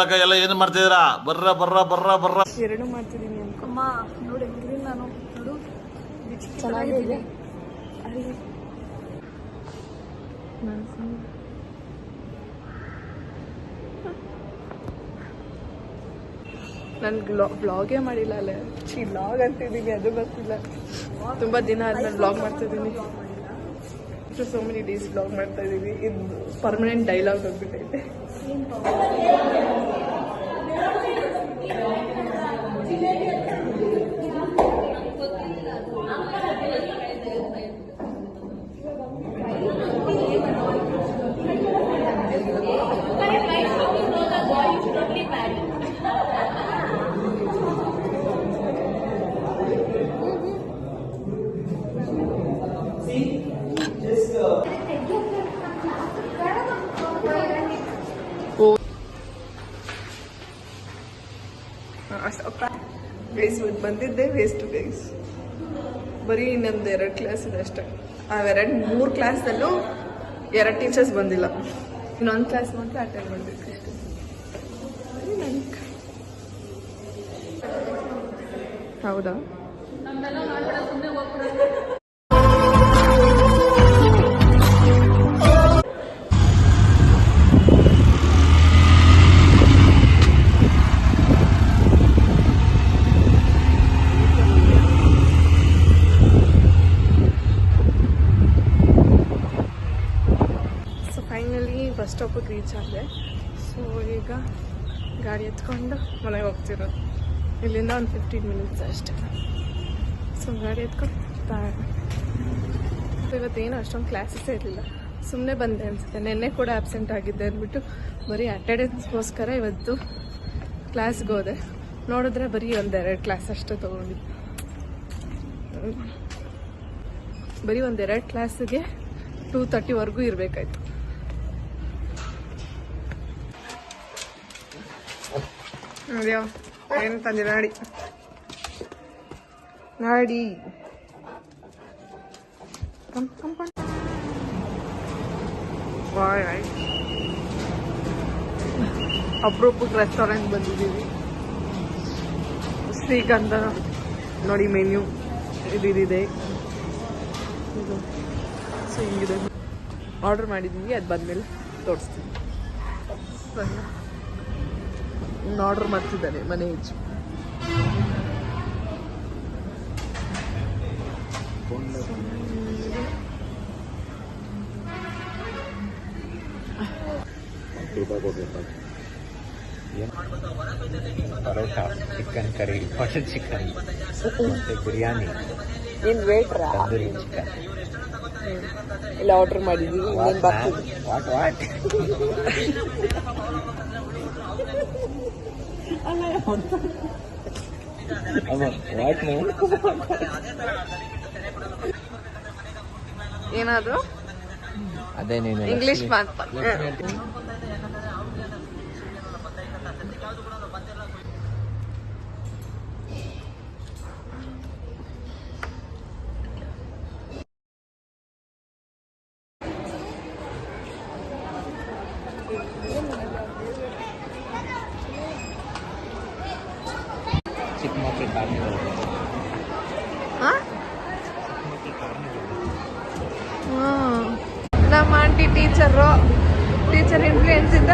ಲಕ ಎಲ್ಲ ಏನು ಮಾಡ್ತಿದ್ದೀರಾ? ಬರ್ರ ಬರ್ರ ಬರ್ರ ಬರ್ರ ಎರಡು ಮಾಡ್ತಿದ್ದೀನಿ ಅಮ್ಮ. ನೋಡಿ ಹೆಂಗಿದ್ದೀನಿ ನಾನು. ನೋಡು ಚೆನ್ನಾಗಿದೆ. ನಾನು ಬ್ಲಾಗೇ ಮಾಡಿಲ್ಲ ಅಲ್ಲೇ. ವ್ಲಾಗ್ ಅಂತಿದ್ದೀನಿ, ಅದು ಗೊತ್ತಿಲ್ಲ. ತುಂಬ ದಿನ ಆದ್ಮೇಲೆ ಬ್ಲಾಗ್ ಮಾಡ್ತಿದ್ದೀನಿ. ಸೋ ಮೆನಿ ಡೇಸ್ ಬ್ಲಾಗ್ ಮಾಡ್ತಾ ಇದ್ದೀವಿ. ಇದು ಪರ್ಮನೆಂಟ್ ಡೈಲಾಗ್ ಹೋಗ್ಬಿಟ್ಟೈತೆ. ಬಂದಿದ್ದೆ ವೇಸ್ಟ್ ಗೈಸ್. ಬರೀ ಇನ್ನೊಂದು 2 ಕ್ಲಾಸ್ ಇದೆ ಅಷ್ಟೇ. ಆ 3 ಕ್ಲಾಸಲ್ಲೂ 2 ಟೀಚರ್ಸ್ ಬಂದಿಲ್ಲ. ಇನ್ನೊಂದು ಕ್ಲಾಸ್ ಮಾತ್ರ ಅಟೆಂಡ್ ಮಾಡಬೇಕು ಅಷ್ಟೇ. ಹೌದಾ? ಬಸ್ ಸ್ಟಾಪಿಗೆ ರೀಚ್ ಆಗಿದೆ. ಸೊ ಈಗ ಗಾಡಿ ಎತ್ಕೊಂಡು ಮನೆಗೆ ಹೋಗ್ತಿರೋದು. ಇಲ್ಲಿಂದ ಒಂದು 15 ಮಿನಿಟ್ಸ್ ಅಷ್ಟೇ. ಸೊ ಗಾಡಿ ಎತ್ಕೊಂಡು ಇವತ್ತೇನು ಅಷ್ಟೊಂದು ಕ್ಲಾಸಸ್ಸೇ ಇರಲಿಲ್ಲ. ಸುಮ್ಮನೆ ಬಂದೆ ಅನಿಸುತ್ತೆ. ನೆನ್ನೆ ಕೂಡ ಆಬ್ಸೆಂಟ್ ಆಗಿದ್ದೆ ಅಂದ್ಬಿಟ್ಟು ಬರೀ ಅಟೆಂಡೆನ್ಸ್ಗೋಸ್ಕರ ಇವತ್ತು ಕ್ಲಾಸ್ಗೆ ಹೋದೆ. ನೋಡಿದ್ರೆ ಬರೀ 1-2 ಕ್ಲಾಸ್ ಅಷ್ಟೇ ತೊಗೊಂಡಿದ್ದೆ. ಬರೀ 1-2 ಕ್ಲಾಸಿಗೆ 2:30ವರೆಗೂ ಇರಬೇಕಾಯ್ತು. ಅದ್ಯೋ ಏನು ತಂದಿರ ನಾಡಿ ನಾಡಿ ಅಪರೂಪಕ್ಕೆ ರೆಸ್ಟೋರೆಂಟ್ ಬಂದಿದ್ದೀವಿ. ಶ್ರೀಗಂಧ ನೋಡಿ ಮೆನ್ಯೂ ಇದಿದೆ. ಸೊ ಹಿಂಗಿದೆ. ಆರ್ಡರ್ ಮಾಡಿದ್ದೀವಿ, ಅದು ಬಂದಮೇಲೆ ತೋರಿಸ್ತೀವಿ. ಆರ್ಡರ್ ಮಾಡ್ತಿದ್ದಾನೆ ಮನೆ ಹೆಚ್ಚು. Paratha, chicken curry, butter chicken, ಮತ್ತೆ ಬಿರಿಯಾನಿ. ಏನು ವೇಟ್ರಾ? ತಂದೂರಿ ಚಿಕನ್ ಎಲ್ಲ ಆರ್ಡರ್ ಮಾಡಿದ್ದೀವಿ. ಇನ್ನೇನು ಬರ್ತೀವಿ. ವಾಟ್ ಏನಾದ್ರು ಅದೇ ನೀನು ಇಂಗ್ಲಿಷ್ ಮಾತು. ಚಿಕ್ಕಮಕ್ಕಳ ಕಾರ್ನಿವಲ್. ನಮ್ಮ ಆಂಟಿ ಟೀಚರ್ ಇನ್ಫ್ಲೂಯೆನ್ಸ್ ಇಂದ